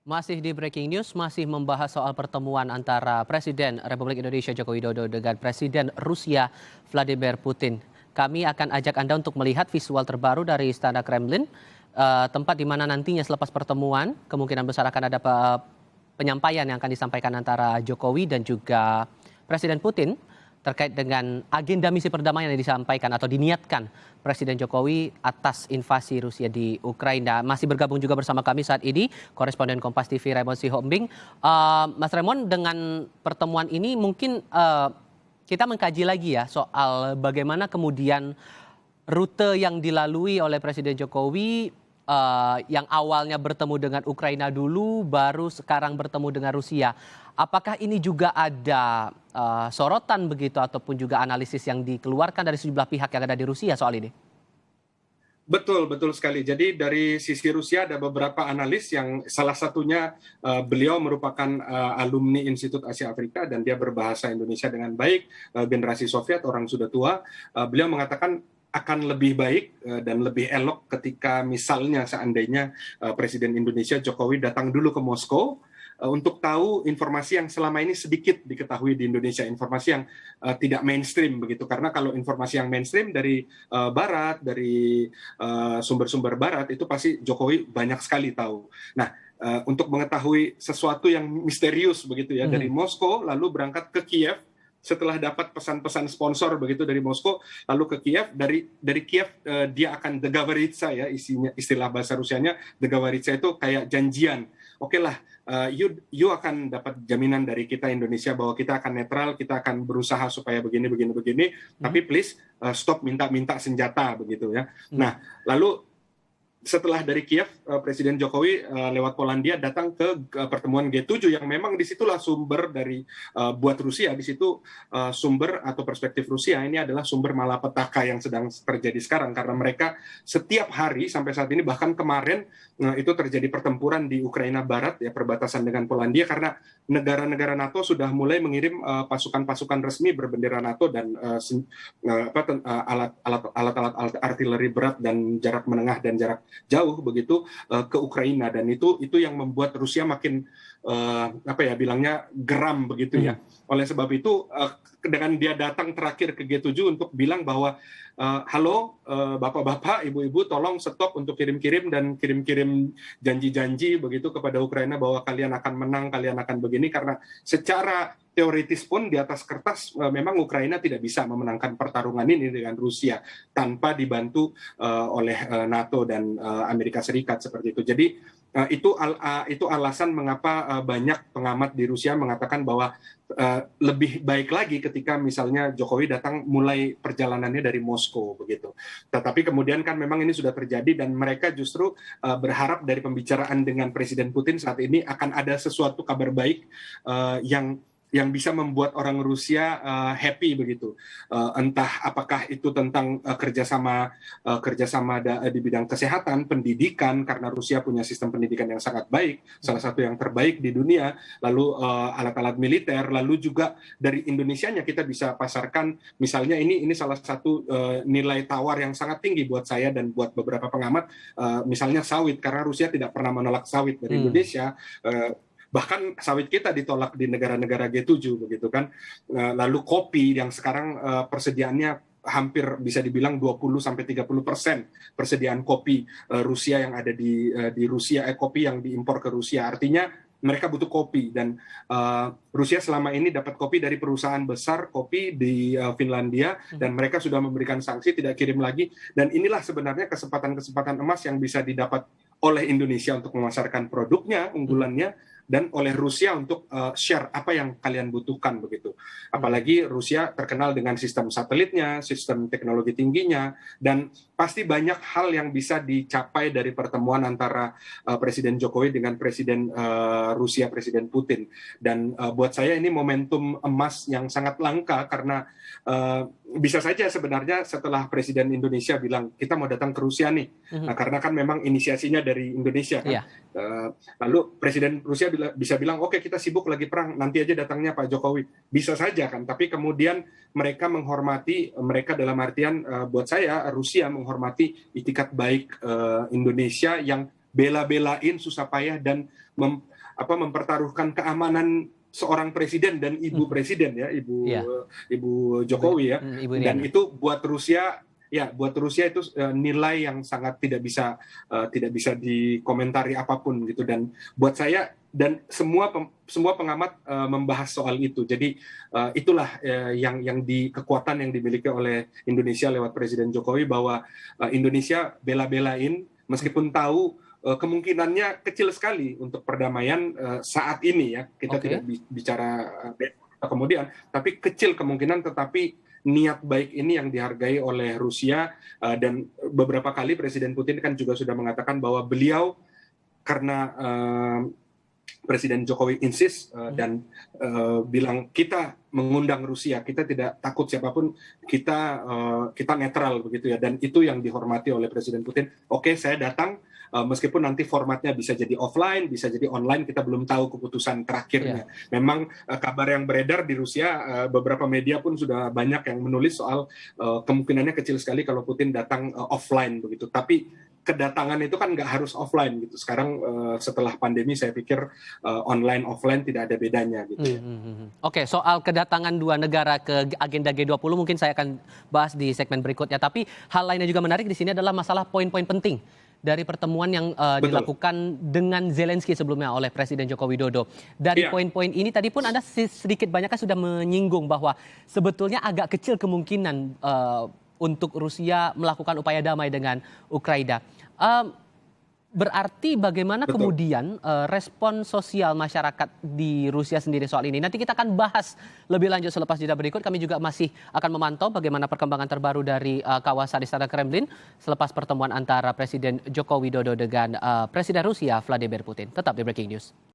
Masih di Breaking News, masih membahas soal pertemuan antara Presiden Republik Indonesia Joko Widodo dengan Presiden Rusia Vladimir Putin. Kami akan ajak Anda untuk melihat visual terbaru dari Istana Kremlin, tempat di mana nantinya selepas pertemuan kemungkinan besar akan ada penyampaian yang akan disampaikan antara Jokowi dan juga Presiden Putin terkait dengan agenda misi perdamaian yang disampaikan atau diniatkan Presiden Jokowi atas invasi Rusia di Ukraina. Masih bergabung juga bersama kami saat ini koresponden Kompas TV Raymond Sihombing. Mas Raymond, dengan pertemuan ini mungkin kita mengkaji lagi ya soal bagaimana kemudian rute yang dilalui oleh Presiden Jokowi yang awalnya bertemu dengan Ukraina dulu, baru sekarang bertemu dengan Rusia. Apakah ini juga ada sorotan begitu ataupun juga analisis yang dikeluarkan dari sejumlah pihak yang ada di Rusia soal ini? Betul, betul sekali. Jadi dari sisi Rusia ada beberapa analis yang salah satunya beliau merupakan alumni Institut Asia Afrika dan dia berbahasa Indonesia dengan baik, generasi Soviet, orang sudah tua. Beliau mengatakan akan lebih baik dan lebih elok ketika misalnya seandainya Presiden Indonesia Jokowi datang dulu ke Moskow untuk tahu informasi yang selama ini sedikit diketahui di Indonesia, informasi yang tidak mainstream begitu. Karena kalau informasi yang mainstream dari Barat, dari sumber-sumber Barat itu pasti Jokowi banyak sekali tahu. Nah, untuk mengetahui sesuatu yang misterius begitu ya dari Moskow lalu berangkat ke Kiev. Setelah dapat pesan-pesan sponsor begitu dari Moskow, lalu ke Kiev, dari Kiev dia akan dogovoritsa ya, istilah bahasa Rusianya dogovoritsa itu kayak janjian. Oke lah, you akan dapat jaminan dari kita Indonesia bahwa kita akan netral, kita akan berusaha supaya begini, tapi please stop minta senjata begitu ya. Nah, lalu setelah dari Kiev, Presiden Jokowi lewat Polandia datang ke pertemuan G7 yang memang disitulah sumber dari buat Rusia, di situ sumber atau perspektif Rusia ini adalah sumber malapetaka yang sedang terjadi sekarang karena mereka setiap hari sampai saat ini bahkan kemarin itu terjadi pertempuran di Ukraina Barat ya perbatasan dengan Polandia karena negara-negara NATO sudah mulai mengirim pasukan-pasukan resmi berbendera NATO dan alat-alat artileri berat dan jarak menengah dan jarak jauh begitu ke Ukraina dan itu yang membuat Rusia makin bilangnya geram begitu ya. Oleh sebab itu dengan dia datang terakhir ke G7 untuk bilang bahwa halo bapak-bapak, ibu-ibu tolong stop untuk kirim-kirim dan kirim-kirim janji-janji begitu kepada Ukraina bahwa kalian akan menang, kalian akan begini karena secara teoritis pun di atas kertas memang Ukraina tidak bisa memenangkan pertarungan ini dengan Rusia tanpa dibantu oleh NATO dan Amerika Serikat seperti itu. Jadi itu alasan mengapa banyak pengamat di Rusia mengatakan bahwa lebih baik lagi ketika misalnya Jokowi datang mulai perjalanannya dari Moskow begitu. Tetapi kemudian kan memang ini sudah terjadi dan mereka justru berharap dari pembicaraan dengan Presiden Putin saat ini akan ada sesuatu kabar baik yang bisa membuat orang Rusia happy begitu. Entah apakah itu tentang kerjasama di bidang kesehatan, pendidikan, karena Rusia punya sistem pendidikan yang sangat baik, salah satu yang terbaik di dunia, lalu alat-alat militer, lalu juga dari Indonesianya kita bisa pasarkan, misalnya ini salah satu nilai tawar yang sangat tinggi buat saya dan buat beberapa pengamat, misalnya sawit, karena Rusia tidak pernah menolak sawit dari Indonesia, bahkan sawit kita ditolak di negara-negara G7 begitu kan. Lalu kopi yang sekarang persediaannya hampir bisa dibilang 20-30% persediaan kopi Rusia yang ada di Rusia, kopi yang diimpor ke Rusia. Artinya mereka butuh kopi dan Rusia selama ini dapat kopi dari perusahaan besar kopi di Finlandia dan mereka sudah memberikan sanksi tidak kirim lagi dan inilah sebenarnya kesempatan-kesempatan emas yang bisa didapat oleh Indonesia untuk memasarkan produknya, unggulannya dan oleh Rusia untuk share apa yang kalian butuhkan begitu. Apalagi Rusia terkenal dengan sistem satelitnya, sistem teknologi tingginya, dan pasti banyak hal yang bisa dicapai dari pertemuan antara Presiden Jokowi dengan Presiden Rusia, Presiden Putin. Dan buat saya ini momentum emas yang sangat langka karena bisa saja sebenarnya setelah Presiden Indonesia bilang kita mau datang ke Rusia nih, nah, karena kan memang inisiasinya dari Indonesia kan. Lalu Presiden Rusia bisa bilang oke, kita sibuk lagi perang, nanti aja datangnya Pak Jokowi, bisa saja kan. Tapi kemudian mereka menghormati, mereka dalam artian buat saya Rusia menghormati itikat baik Indonesia yang bela-belain susah payah dan mempertaruhkan keamanan seorang presiden dan ibu presiden ya, Iya. ibu Jokowi ya. Ibu Dan Iryana. itu buat Rusia itu nilai yang sangat tidak bisa dikomentari apapun gitu. Dan buat saya dan semua pengamat membahas soal itu. Jadi itulah yang di kekuatan yang dimiliki oleh Indonesia lewat Presiden Jokowi, bahwa Indonesia bela-belain meskipun tahu kemungkinannya kecil sekali untuk perdamaian saat ini ya. Kita Oke. tidak bicara kemudian, tapi kecil kemungkinan, tetapi niat baik ini yang dihargai oleh Rusia. Dan beberapa kali Presiden Putin kan juga sudah mengatakan bahwa beliau, karena Presiden Jokowi insist dan bilang kita mengundang Rusia, kita tidak takut siapapun, kita netral begitu ya. Dan itu yang dihormati oleh Presiden Putin. Oke, saya datang, meskipun nanti formatnya bisa jadi offline, bisa jadi online, kita belum tahu keputusan terakhirnya. Memang kabar yang beredar di Rusia, beberapa media pun sudah banyak yang menulis soal kemungkinannya kecil sekali kalau Putin datang offline begitu. Tapi kedatangan itu kan nggak harus offline gitu. Sekarang setelah pandemi saya pikir online offline tidak ada bedanya gitu ya. Oke, soal kedatangan dua negara ke agenda G20 mungkin saya akan bahas di segmen berikutnya. Tapi hal lain yang juga menarik di sini adalah masalah poin-poin penting dari pertemuan yang dilakukan dengan Zelensky sebelumnya oleh Presiden Joko Widodo. Dari poin-poin ini tadi pun Anda sedikit banyak kan sudah menyinggung bahwa sebetulnya agak kecil kemungkinan untuk Rusia melakukan upaya damai dengan Ukraina. Berarti bagaimana kemudian respon sosial masyarakat di Rusia sendiri soal ini? Nanti kita akan bahas lebih lanjut selepas jeda berikut. Kami juga masih akan memantau bagaimana perkembangan terbaru dari kawasan Istana Kremlin selepas pertemuan antara Presiden Joko Widodo dengan Presiden Rusia Vladimir Putin. Tetap di Breaking News.